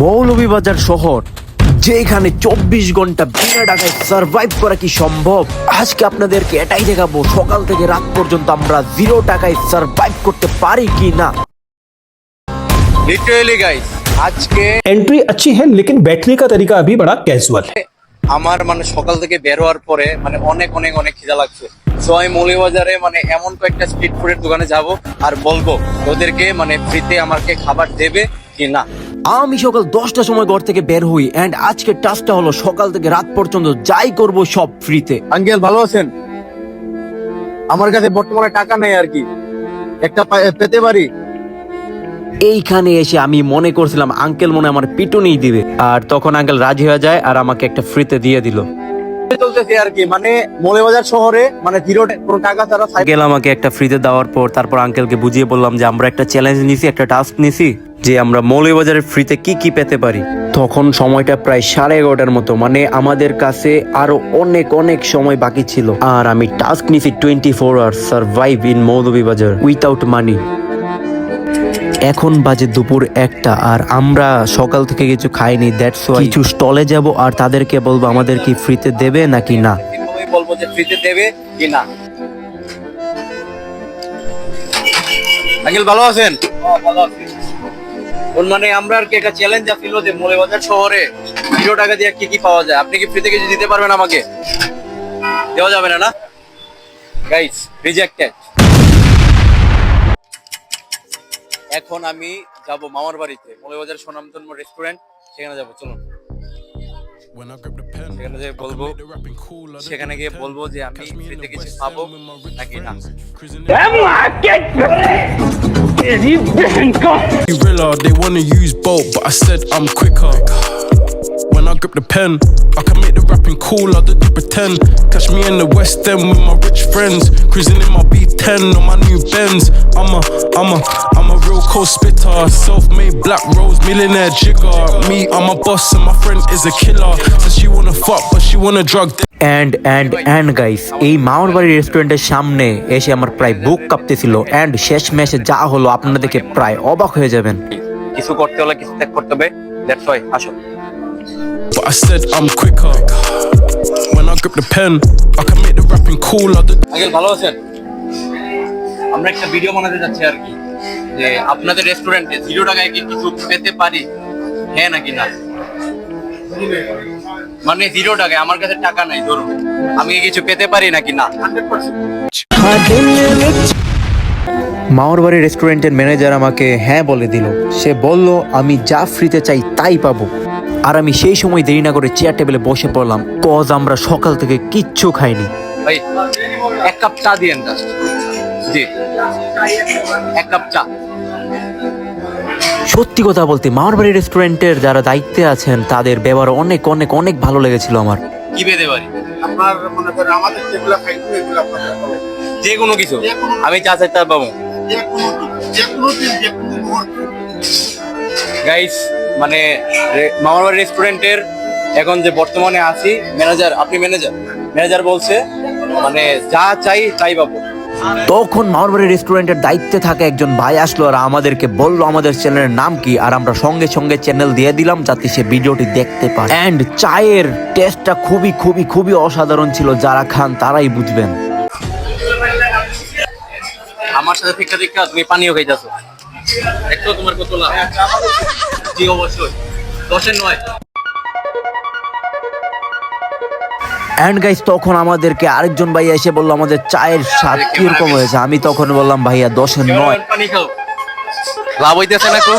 মৌলভীবাজার শহর, যেখানে 24 ঘন্টা বিনা টাকায় সার্ভাইভ করা কি সম্ভব? আজকে আপনাদেরকে এটাই দেখাবো, সকাল থেকে রাত পর্যন্ত আমরা 0 টাকায় সার্ভাইভ করতে পারি কি না। लिटरली गाइस আজকে एंट्री अच्छी है लेकिन बैठने का तरीका अभी बड़ा कैजुअल है। আমার মানে সকাল থেকে বের হওয়ার পরে মানে অনেক অনেক অনেক খিদা লাগছে। সো আমি মৌলভীবাজারে মানে এমন কয়েকটা স্ট্রিট ফুডের দোকানে যাব আর বলবো ওদেরকে মানে ফ্রিতে আমাকে খাবার দেবে কি না। আমি সকাল 10টার সময় ঘর থেকে বের হই এন্ড আজকের টাস্কটা হলো সকাল থেকে রাত পর্যন্ত যাই করব সব ফ্রিতে। আঙ্কেল ভালো আছেন? আমার কাছে বর্তমানে টাকা নেই আর কি, একটা পেতে পারি? এইখানে এসে আমি মনে করছিলাম আঙ্কেল মনে আমার পিটুনিই দিবে, আর তখন আঙ্কেল রাজি হয়ে যায় আর আমাকে একটা ফ্রিতে দিয়ে দিল। চলতেছে আর কি, মানে মৌলভীবাজার শহরে মানে কোনো টাকা ছাড়া আঙ্কেল আমাকে একটা ফ্রিতে দেওয়ার পর তারপর আঙ্কেলকে বুঝিয়ে বললাম যে আমরা একটা চ্যালেঞ্জ নিছি, একটা টাস্ক নিছি যে আমরা মৌলভীবাজারের ফ্রিতে কি কি পেতে পারি। তখন সময়টা প্রায় 11:30টার মতো, মানে আমাদের কাছে আরো অনেক অনেক সময় বাকি ছিল। আর আমি টাস্ক নিছি 24 hours survive in Moulvibazar without money. এখন বাজে দুপুর 1টা আর আমরা সকাল থেকে কিছু খাইনি। দ্যাটস ওয়াই কিছু স্টলে যাব আর তাদেরকে বলবো আমাদের কি ফ্রিতে দেবে নাকি না। আমি বলবো যে ফ্রিতে দেবে কি না। আঙ্কেল ভালো আছেন? ভালো আছি। ওর মানে আমরা আর কি একটা চ্যালেঞ্জ আছিল যে মৌলভীবাজার শহরে 0 টাকা দিয়ে কি কি পাওয়া যায়, আপনি কি ফ্রিতে কিছু দিতে পারবেন আমাকে? দেওয়া যাবে না না গাইস, রিজেক্টেড। এখন আমি যাব মামার বাড়িতে, মৌলভীবাজার সুনামধন্য রেস্টুরেন্ট, সেখানে যাব। চলুন সেখানে যে বলবো, সেখানে গিয়ে বলবো যে আমি ফ্রিতে কিছু পাবো নাকি না। They wanna use both, but I said I'm quicker. When I grip the pen, I can make the rapping cool, I don't pretend. Catch me in the West End with my rich friends, cruising in my B10 on my new Benz. I'm a real cold spitter, self-made black rose, millionaire jigger. Me, I'm a boss and my friend is a killer. Says she wanna fuck, but she wanna drug. And guys, এই মামার বাড়ি রেস্টুরেন্টের সামনে এসে আমার প্রায় বুক কাঁপতেছিল and শেষ মেশে যা হলো আপনারা দেখে প্রায় অবাক হয়ে যাবেন। কিছু করতে হলে কিছু ত্যাগ করতে হবে, দ্যাটস ওয়াই আসো। But I said I'm quicker. When I grip the pen, I can make the rapping cool, I don't. Uncle ভালো আছেন? আমরা একটা ভিডিও বানাতে যাচ্ছি আর কি, যে আপনাদের রেস্টুরেন্টে 0 টাকায় কি কিছু পেতে পারি, হ্যাঁ নাকি না। মানে 0 টাকায়, আমার কাছে টাকা নাই, ধরুন আমি কি কিছু পেতে পারি নাকি না। মামার বাড়ি রেস্টুরেন্টের ম্যানেজার আমাকে হ্যাঁ বলে দিল। সে বলল আমি যা ফ্রিতে চাই তাই পাবো। আর আমি সেই সময় দেরি না করে চেয়ার টেবিলে বসে পড়লাম, কজ আমরা সকাল থেকে কিচ্ছু খাইনি। ভাই 1 কাপ চা দিয়েন জাস্ট। জি 1 কাপ চা। সত্যি কথা বলতে মামার বাড়ি রেস্টুরেন্টের যারা দায়িত্বে আছেন তাদের ব্যবহার অনেক অনেক অনেক ভালো লেগেছিল আমার। কি পেতে পারি? আপনার মনে করেন আমাদের যেগুলো খাইতে এগুলো আপনাদের হবে। যে কোনো কিছু, আমি চা চাই তার পাবো। গাইস মানে মামার বাড়ি রেস্টুরেন্টের এখন যে বর্তমানে আছি ম্যানেজার, আপনি ম্যানেজার বলছে মানে যা চাই তাই পাবো। তখন মামার বাড়ি রেস্টুরেন্টের দায়িত্বে থাকা একজন ভাই আসলো আর আমাদেরকে বললো আমাদের চ্যানেলের নাম কি, আর আমরা সঙ্গে সঙ্গে চ্যানেল দিয়ে দিলাম যাতে সে ভিডিওটি দেখতে পারে। এন্ড চায়ের টেস্টটা খুবই খুবই খুবই অসাধারণ ছিল, যারা খান তারাই বুঝবেন। আমার সাথে ঠিক তুমি পানিও খাইতেছো, একটু তোমার কত লাভ। জি অবশ্যই 10-এর 9। এন্ড গাইস তখন আমাদেরকে আরেকজন ভাইয়া এসে বললো আমাদের চায়ের স্বাদ কিরকম হয়েছে। আমি তখন বললাম ভাইয়া 10-এর 9। পানি খাও, লাভ হইতেছে না তো।